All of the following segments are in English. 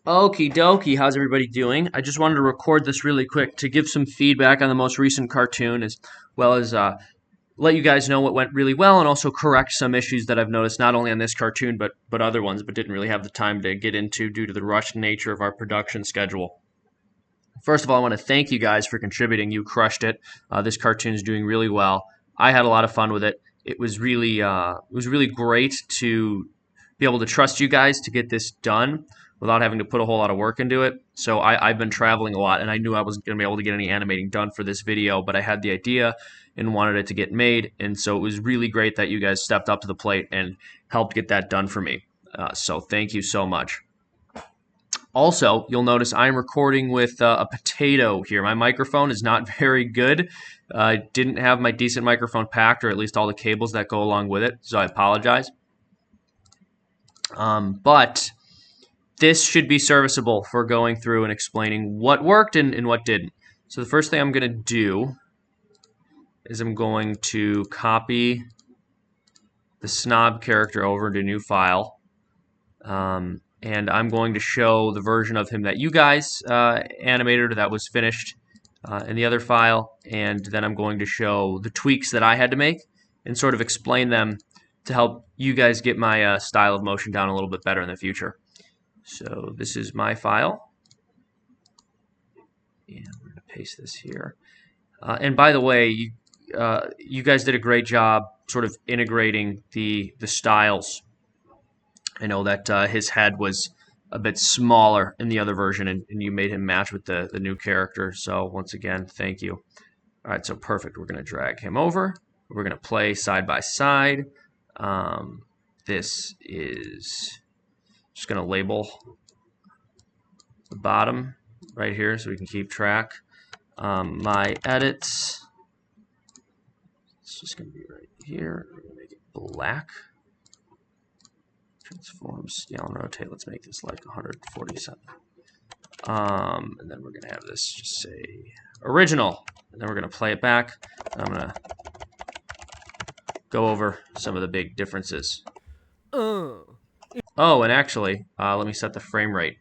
Okie dokie, how's everybody doing? I just wanted to record this really quick to give some feedback on the most recent cartoon, as well as let you guys know what went really well, and also correct some issues that I've noticed not only on this cartoon but other ones, but didn't really have the time to get into due to the rushed nature of our production schedule. First of all, I want to thank you guys for contributing. You crushed it. This cartoon is doing really well. I had a lot of fun with it. It was really great to be able to trust you guys to get this done without having to put a whole lot of work into it. So I've been traveling a lot, and I knew I wasn't going to be able to get any animating done for this video, but I had the idea and wanted it to get made, and so it was really great that you guys stepped up to the plate and helped get that done for me. So thank you so much. Also, you'll notice I'm recording with a potato here. My microphone is not very good. I didn't have my decent microphone packed, or at least all the cables that go along with it, so I apologize. But this should be serviceable for going through and explaining what worked and what didn't. So the first thing I'm going to do is I'm going to copy the Snob character over into a new file. And I'm going to show the version of him that you guys animated or that was finished in the other file. And then I'm going to show the tweaks that I had to make and sort of explain them to help you guys get my style of motion down a little bit better in the future. So this is my file. And we're going to paste this here. And by the way, you guys did a great job sort of integrating the styles. I know that his head was a bit smaller in the other version, and you made him match with the new character. So once again, thank you. All right, so perfect. We're going to drag him over. We're going to play side by side. This is just going to label the bottom right here so we can keep track. My edits, it's just going to be right here. We're going to make it black. Transform, scale, and rotate. Let's make this like 147. And then we're going to have this just say original. And then we're going to play it back. And I'm going to go over some of the big differences. Oh, and actually, let me set the frame rate.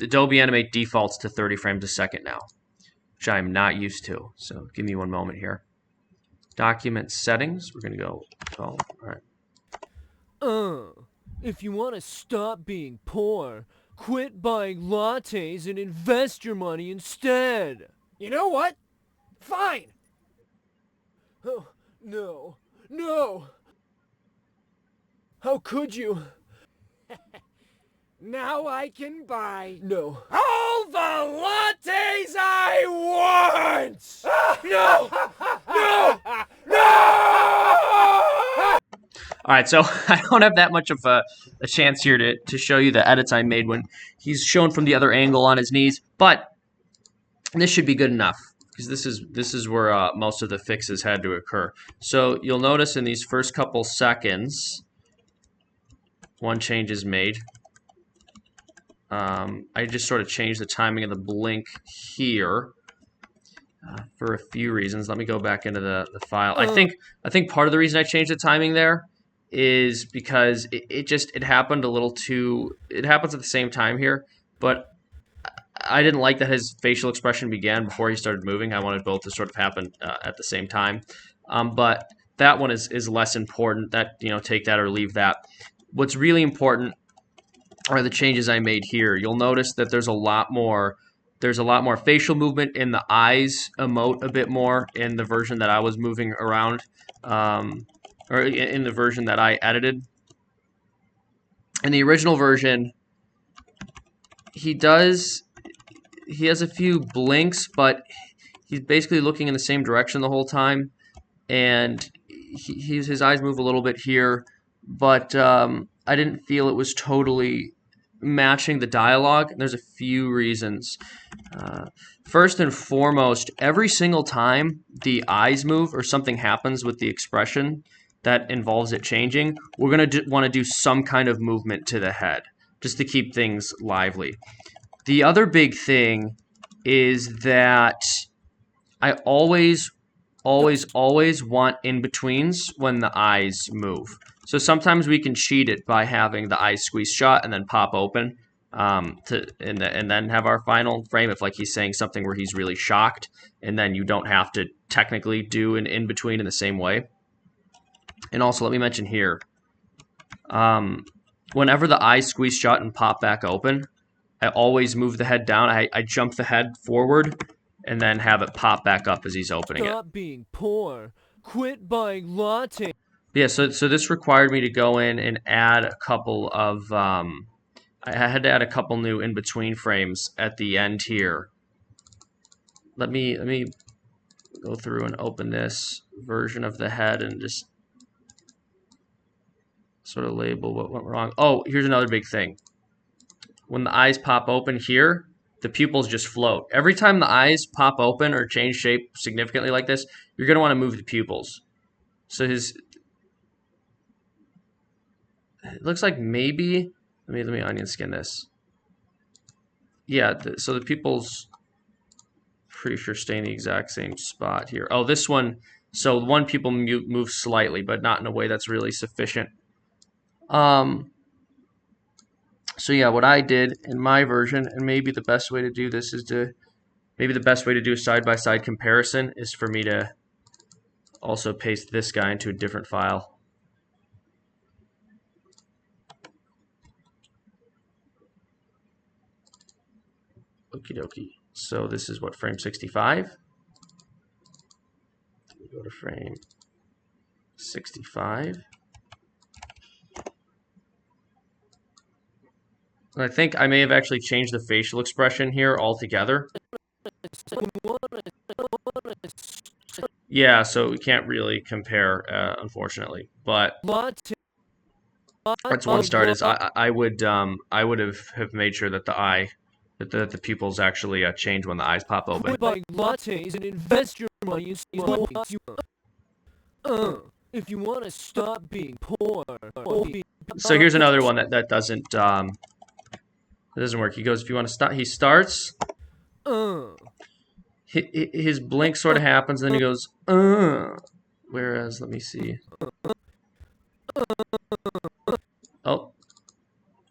Adobe Animate defaults to 30 frames a second now, which I'm not used to. So give me one moment here. Document settings. We're going to go 12. All right. If you want to stop being poor, quit buying lattes and invest your money instead. You know what? Fine. Oh, no. No! How could you? Now I can buy No. all the lattes I want! No! No! No! Alright, so I don't have that much of a chance here to show you the edits I made when he's shown from the other angle on his knees, but this should be good enough, because this is where most of the fixes had to occur. So you'll notice in these first couple seconds, one change is made. I just sort of changed the timing of the blink here for a few reasons. Let me go back into the file. I think part of the reason I changed the timing there is because it happened a little too. It happens at the same time here, but I didn't like that his facial expression began before he started moving. I wanted both to sort of happen at the same time. But that one is less important. That, take that or leave that. What's really important are the changes I made here. You'll notice that there's a lot more facial movement in the eyes, emote a bit more in the version that I was moving around, or in the version that I edited. In the original version, he has a few blinks, but he's basically looking in the same direction the whole time, and his eyes move a little bit here, but I didn't feel it was totally matching the dialogue. And there's a few reasons. First and foremost, every single time the eyes move or something happens with the expression that involves it changing, we're going to want to do some kind of movement to the head just to keep things lively. The other big thing is that I always want in-betweens when the eyes move. So sometimes we can cheat it by having the eyes squeeze shut and then pop open. and then have our final frame if like he's saying something where he's really shocked, and then you don't have to technically do an in between in the same way. And also, let me mention here, whenever the eyes squeeze shut and pop back open, I always move the head down. I jump the head forward and then have it pop back up as he's opening it. Stop being poor. Quit buying latte. Yeah, so this required me to go in and add a couple of I had to add a couple new in between frames at the end here. Let me go through and open this version of the head and just sort of label what went wrong. Oh, here's another big thing. When the eyes pop open here, the pupils just float. Every time the eyes pop open or change shape significantly like this, you're going to want to move the pupils. So it looks like maybe, let me onion skin this. Yeah, so the pupils, pretty sure stay in the exact same spot here. Oh, this one, so one pupil moves slightly, but not in a way that's really sufficient. So yeah, what I did in my version, and maybe the best way to do this is maybe the best way to do a side-by-side comparison is for me to also paste this guy into a different file. Okie dokie. So this is what, frame 65? We go to frame 65. I think I may have actually changed the facial expression here altogether. Yeah, so we can't really compare, unfortunately. But that's one start. Is I would have made sure that the pupils actually change when the eyes pop open. Buy lattes and invest your money in if you want to stop being poor. So here's another one that doesn't work. He goes, if you want to stop, he starts. His blink sort of happens, and then he goes, Whereas, let me see. Oh,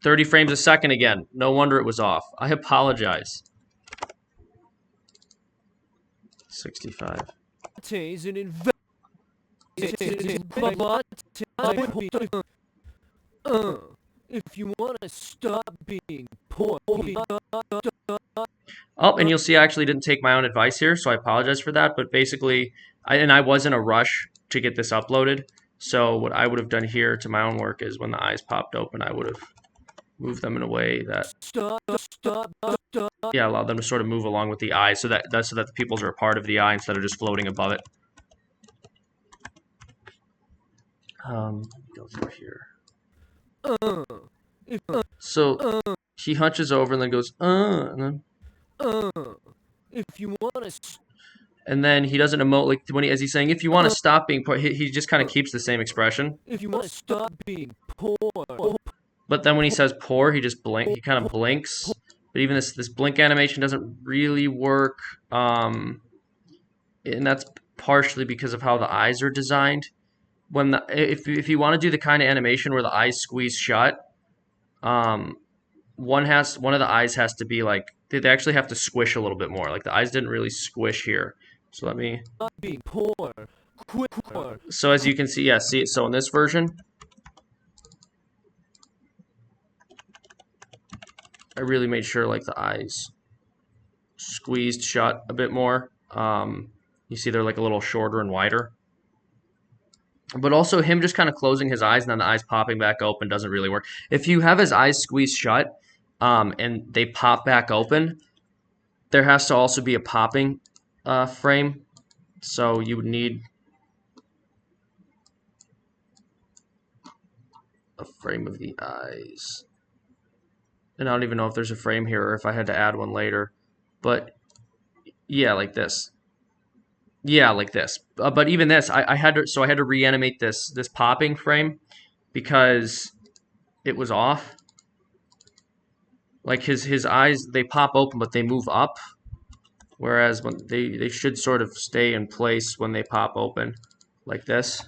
30 frames a second again. No wonder it was off. I apologize. 65. If you want to stop being poor. Oh, and you'll see I actually didn't take my own advice here, so I apologize for that. But basically, I was in a rush to get this uploaded. So what I would have done here to my own work is when the eyes popped open, I would have moved them in a way that allowed them to sort of move along with the eyes, so that the pupils are a part of the eye instead of just floating above it. Go through here. So he hunches over and then goes, and then. If you want to. And then he doesn't emote like when as he's saying, if you want to stop being poor, he just kind of keeps the same expression. If you want to stop being poor. But then when he says poor, he kind of blinks. But even this blink animation doesn't really work. And that's partially because of how the eyes are designed. If you want to do the kind of animation where the eyes squeeze shut, one of the eyes has to be like, they actually have to squish a little bit more. Like the eyes didn't really squish here. So let me. Being poor. So as you can see, so in this version, I really made sure like the eyes squeezed shut a bit more. You see they're like a little shorter and wider. But also him just kind of closing his eyes and then the eyes popping back open doesn't really work. If you have his eyes squeezed shut and they pop back open, there has to also be a popping frame. So you would need a frame of the eyes. And I don't even know if there's a frame here or if I had to add one later. But yeah, like this. Yeah, like this. But even this, I had to reanimate this popping frame because it was off. Like his eyes, they pop open, but they move up. Whereas when they should sort of stay in place when they pop open, like this.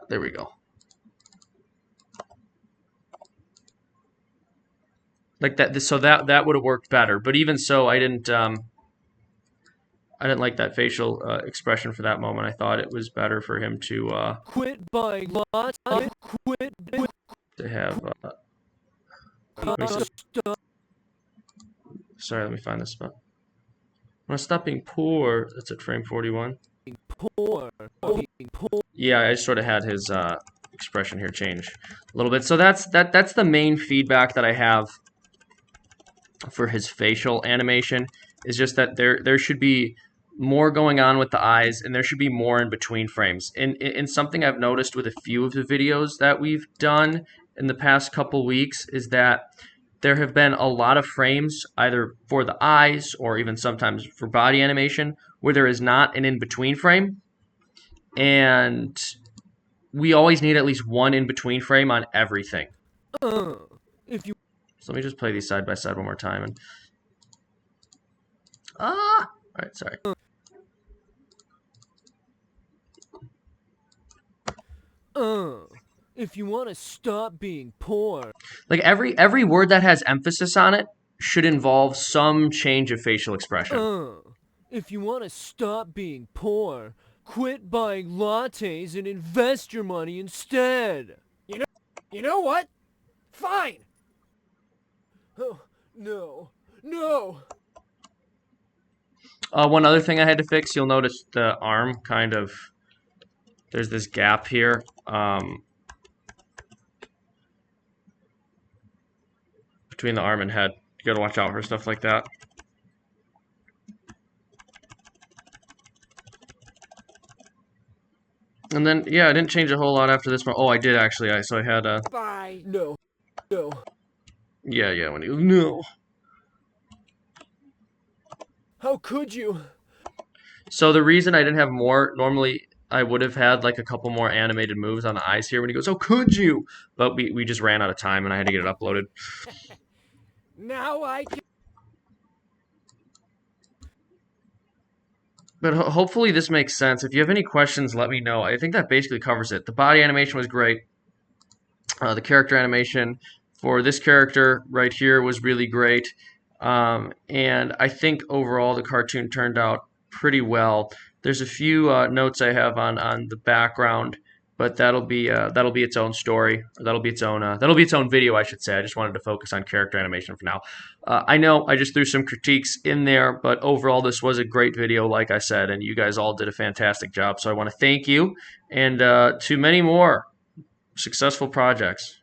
There we go. Like that. So that would have worked better. But even so, I didn't like that facial expression for that moment. I thought it was better for him to Quit buying lattes. Quit. have. Let me see. Sorry, let me find this spot. When I stop being poor, that's at frame 41. Poor. Being poor. Yeah, I sort of had his expression here change a little bit. So that's the main feedback that I have for his facial animation, is just that there should be more going on with the eyes, and there should be more in between frames. And something I've noticed with a few of the videos that we've done in the past couple weeks is that there have been a lot of frames, either for the eyes or even sometimes for body animation, where there is not an in-between frame. And we always need at least one in-between frame on everything. If you So let me just play these side by side one more time. And all right, sorry. If you want to stop being poor. Like every word that has emphasis on it should involve some change of facial expression. If you want to stop being poor, quit buying lattes and invest your money instead. You know what? Fine. Oh, no. No. One other thing I had to fix, you'll notice the arm kind of, there's this gap here. Between the arm and head. You gotta watch out for stuff like that. And then, yeah, I didn't change a whole lot after this one. Oh, I did actually. So I had Bye. No. No. yeah, when he goes, no. How could you? So the reason I didn't have more, normally I would have had like a couple more animated moves on the eyes here when he goes, oh, could you? But we just ran out of time and I had to get it uploaded. Now I can. But hopefully this makes sense. If you have any questions, let me know. I think that basically covers it. The body animation was great. The character animation for this character right here was really great. And I think overall the cartoon turned out pretty well. There's a few notes I have on the background, but that'll be its own story. Or that'll be its own video, I should say. I just wanted to focus on character animation for now. I know I just threw some critiques in there, but overall this was a great video, like I said, and you guys all did a fantastic job. So I want to thank you, and to many more successful projects.